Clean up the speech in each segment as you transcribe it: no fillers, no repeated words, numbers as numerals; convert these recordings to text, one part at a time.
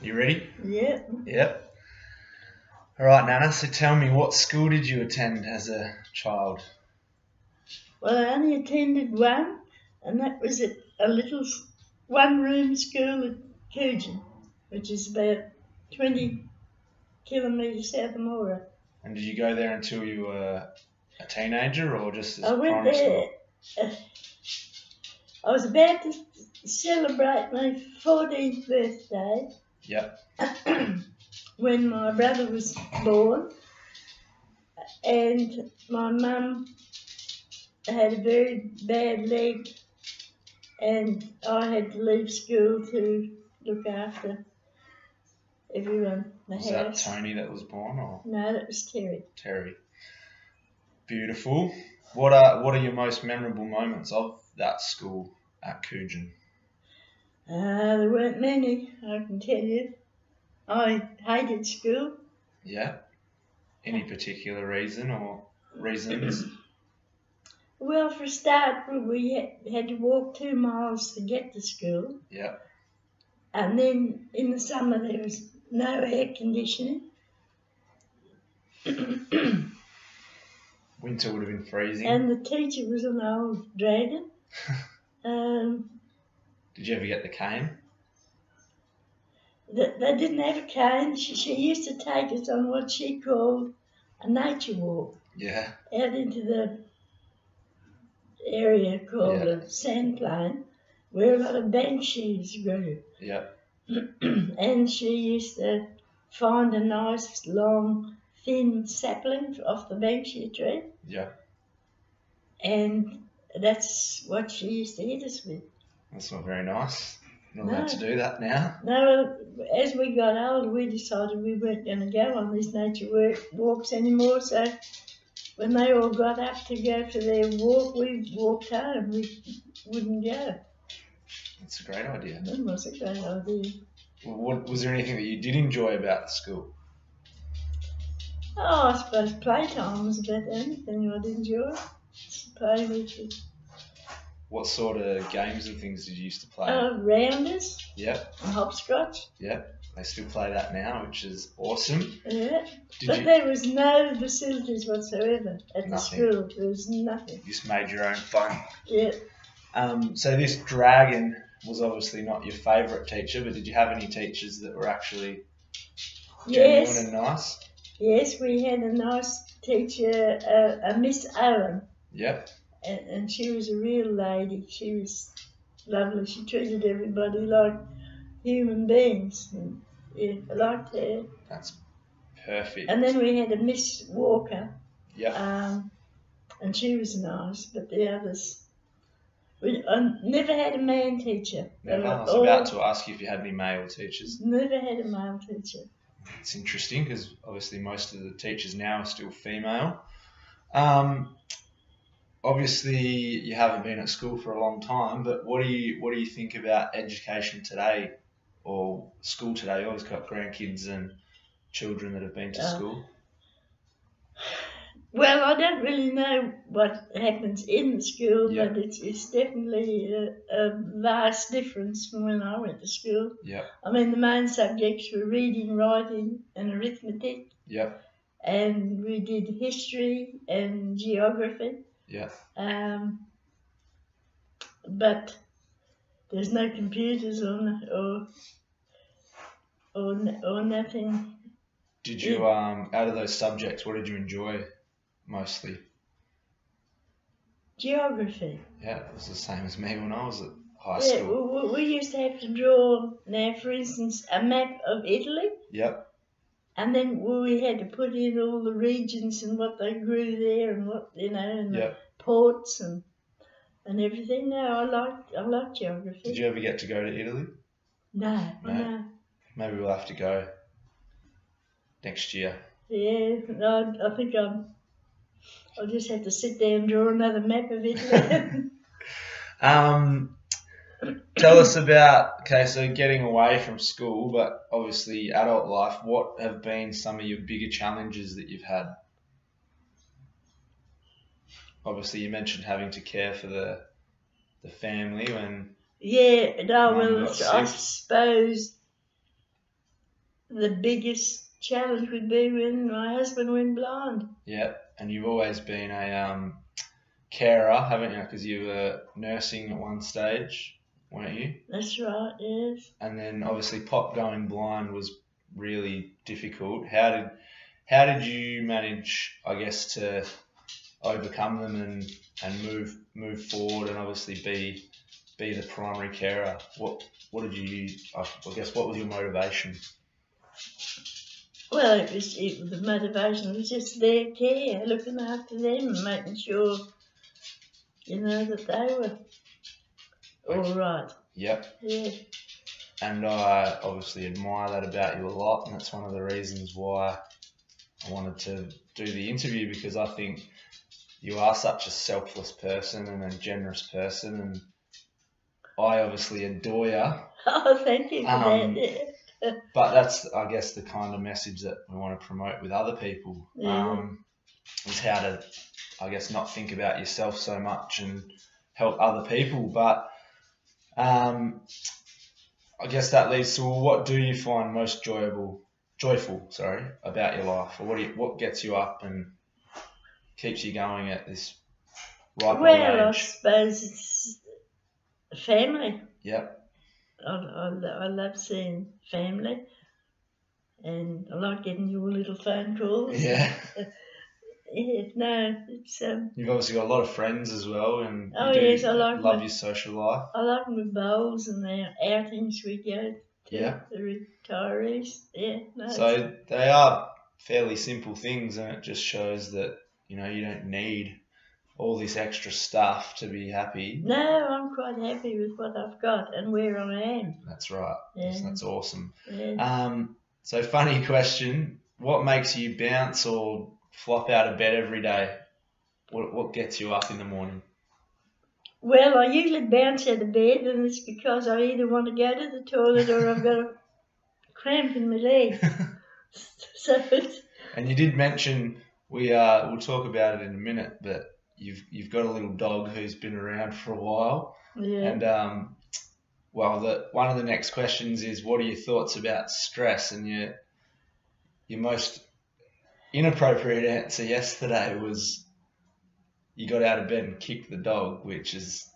You ready? Yeah. Yep. All right, Nana, so tell me, what school did you attend as a child? Well, I only attended one, and that was at a little one-room school at Coogin, which is about 20 kilometres south of Moora. And did you go there until you were a teenager or just as I went primary there. school? I was about to celebrate my 14th birthday Yep. when my brother was born, and my mum had a very bad leg, and I had to leave school to look after everyone in the Was that house. Tony that was born or No, that was Terry. Terry? Beautiful. What are your most memorable moments of that school at Coogin? There weren't many, I can tell you. I hated school. Yeah. Any particular reason or reasons? Well, for a start, we had to walk 2 miles to get to school. Yeah. And then in the summer, there was no air conditioning. Winter would have been freezing. And the teacher was an old dragon. Did you ever get the cane? They didn't have a cane. She used to take us on what she called a nature walk. Yeah. Out into the area called the sand plain, where a lot of banshees grew. Yeah. And she used to find a nice, long, thin sapling off the banshee tree. Yeah. And that's what she used to hit us with. That's not very nice. Not allowed to do that now. No, as we got older, we decided we weren't going to go on these nature walks anymore. So when they all got up to go for their walk, we walked home. We wouldn't go. That's a great idea. That was a great idea. Well, was there anything that you did enjoy about the school? Oh, I suppose playtime was about the only thing I'd enjoy. Play with it. What sort of games and things did you used to play? Rounders. Yep. And hopscotch. Yep. They still play that now, which is awesome. Yeah. There was no facilities whatsoever at the school. There was nothing. You just made your own fun. Yeah. So this dragon was obviously not your favourite teacher, but did you have any teachers that were actually genuine and nice? Yes, we had a nice teacher, a Miss Owen. Yep. And she was a real lady. She was lovely. She treated everybody like human beings. And, yeah, I liked her. That's perfect. And then we had a Miss Walker. Yep. And she was nice, but the others... I never had a man teacher. Never? I was about to ask you if you had any male teachers. Never had a male teacher. It's interesting because obviously most of the teachers now are still female. Obviously you haven't been at school for a long time, but what do you think about education today or school today? You always got grandkids and children that have been to school. Well, I don't really know what happens in the school, but it's definitely a vast difference from when I went to school. Yeah. I mean, the main subjects were reading, writing, and arithmetic. Yeah. And we did history and geography. Yeah. But there's no computers or nothing. Did you out of those subjects, what did you enjoy mostly? Geography. Yeah, it was the same as me when I was at high school. Well, we used to have to draw, now for instance, a map of Italy. Yep. And then we had to put in all the regions and what they grew there and what, and the ports and everything. No, I liked geography. Did you ever get to go to Italy? No. Maybe we'll have to go next year. Yeah, I think I'll just have to sit there and draw another map of Italy. Tell us about, so getting away from school, but obviously adult life, what have been some of your bigger challenges that you've had? Obviously you mentioned having to care for the family when... Yeah, no, well, I suppose the biggest challenge would be when my husband went blind. Yeah, and you've always been a carer, haven't you? Because you were nursing at one stage, weren't you? That's right, yes. And then obviously Pop going blind was really difficult. How did you manage, I guess, to overcome them and move forward and obviously be the primary carer? What did you, I guess, what was your motivation? Well, the motivation was just their care, looking after them and making sure, that they were all right. Yep. Yeah. And I obviously admire that about you a lot, and that's one of the reasons why I wanted to do the interview, because I think you are such a selfless person and a generous person, and I obviously adore you. Oh, thank you for that. Yeah. But that's, I guess, the kind of message that we want to promote with other people, is how to, I guess, not think about yourself so much and help other people. But I guess that leads to, well, what do you find most joyful about your life, or what gets you up and keeps you going at this ripe old age? Well, I suppose it's family. Yep. I love seeing family, and I like getting your little phone calls. Yeah. Yeah, no, it's You've obviously got a lot of friends as well, and yes, I love your social life. I like my bowls and the outings we go to. Yeah. The retirees. Yeah. No, So they are fairly simple things, and it just shows that you don't need all this extra stuff to be happy. No, I'm quite happy with what I've got and where I am. That's right. Yeah. That's awesome. Yeah. So funny question. What makes you bounce or flop out of bed every day? What gets you up in the morning? Well, I usually bounce out of bed, and it's because I either want to go to the toilet or I've got a cramp in my leg. So and you did mention we'll talk about it in a minute, but you've got a little dog who's been around for a while. Yeah. And one of the next questions is, what are your thoughts about stress? And your most inappropriate answer yesterday was you got out of bed and kicked the dog, which is,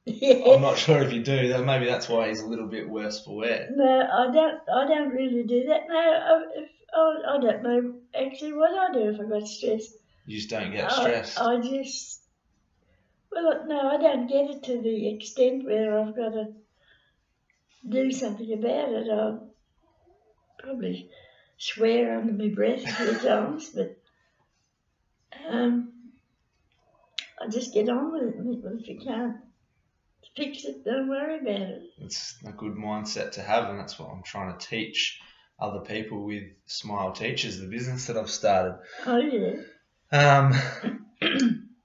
yeah. I'm not sure if you do. Maybe that's why he's a little bit worse for wear. No, I don't really do that. No, I don't know actually what I do if I got stressed. You just don't get stressed. I don't get it to the extent where I've got to do something about it. I'll probably swear under my breath a few times, but I just get on with it. If you can't fix it, don't worry about it. It's a good mindset to have, and that's what I'm trying to teach other people with Smile Teachers, the business that I've started. Oh, yeah.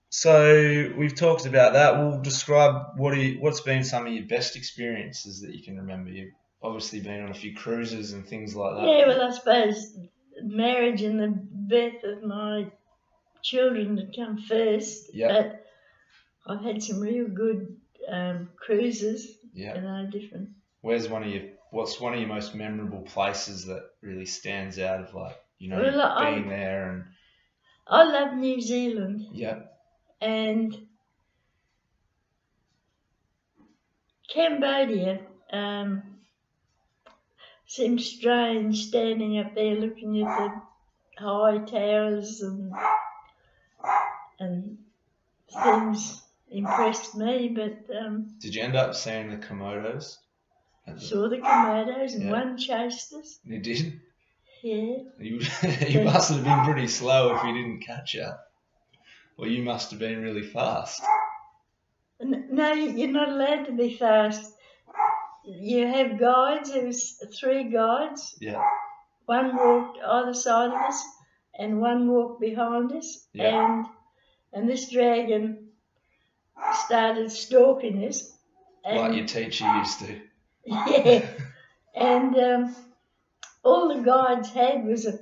So we've talked about that. We'll describe what's been some of your best experiences that you can remember. You've obviously been on a few cruises and things like that. Yeah, well, I suppose marriage and the birth of my children had come first. Yep. But I've had some real good cruises. Yeah. Different. What's one of your most memorable places that really stands out of being there? And I love New Zealand. Yeah. And Cambodia seems strange standing up there looking at the high towers and things impressed me, but did you end up seeing the Komodos? Saw the Komodos and one chased us. You did? Yeah. You must have been pretty slow if he didn't catch you. Well, you must have been really fast. No, you're not allowed to be fast. You have guides. There was 3 guides. Yeah. One walked either side of us, and one walked behind us. Yeah. And this dragon started stalking us. Like your teacher used to. Yeah. And all the guides had was a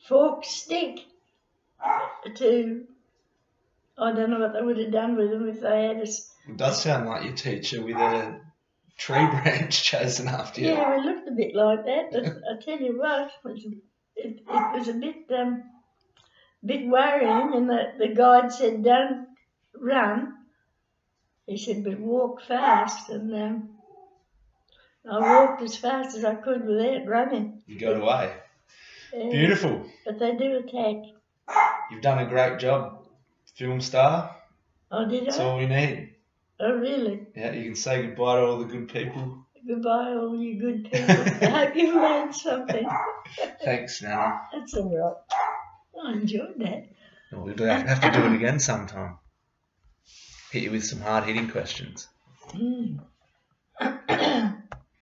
forked stick to, I don't know what they would have done with them if they had us. It does sound like your teacher with a tree branch chasing after you. Yeah, it looked a bit like that. But I tell you what, it was a bit worrying. And the guide said, "Don't run." He said, "But walk fast." And I walked as fast as I could without running. You got away. Beautiful. But they do attack. You've done a great job, film star. Oh, did That's I? all we need. Oh, really? Yeah, you can say goodbye to all the good people. Goodbye, all you good people. I hope you learned something. Thanks, Nana. That's all right. I enjoyed that. We'll have to do it again sometime. Hit you with some hard-hitting questions. Mm.